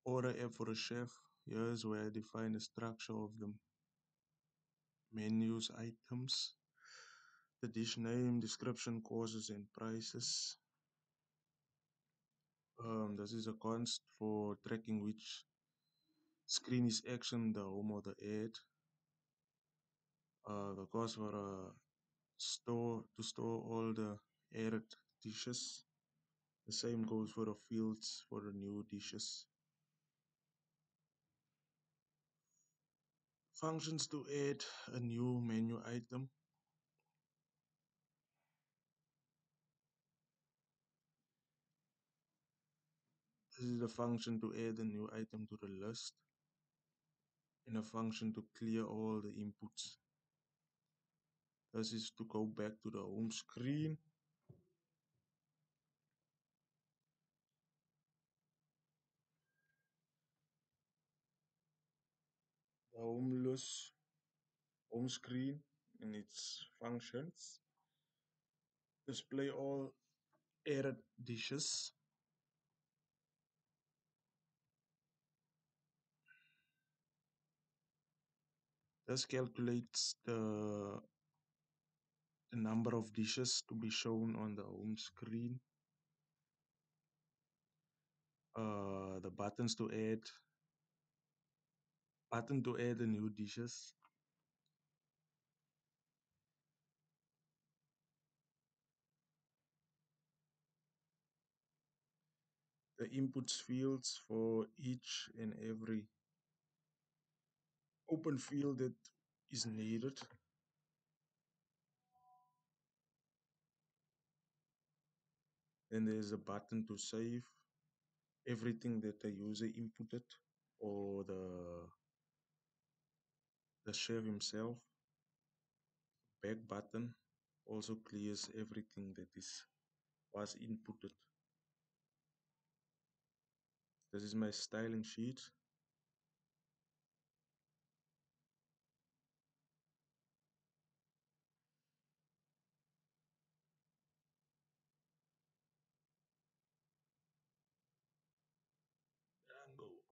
Order app for a chef. Here's where I define the structure of the menus items, the dish name, description, courses, and prices. This is a const for tracking which screen is action, the home or the ad. The cost for a store to store all the added dishes. The same goes for the fields for the new dishes. Functions to add a new menu item. This is a function to add a new item to the list, and a function to clear all the inputs. This is to go back to the home screen. The home screen and its functions. Display all added dishes. This calculates the number of dishes to be shown on the home screen. The button to add the new dishes. The inputs fields for each and every open field that is needed. Then there's a button to save everything that the user inputted or the chef himself. Back button also clears everything that was inputted. This is my styling sheet.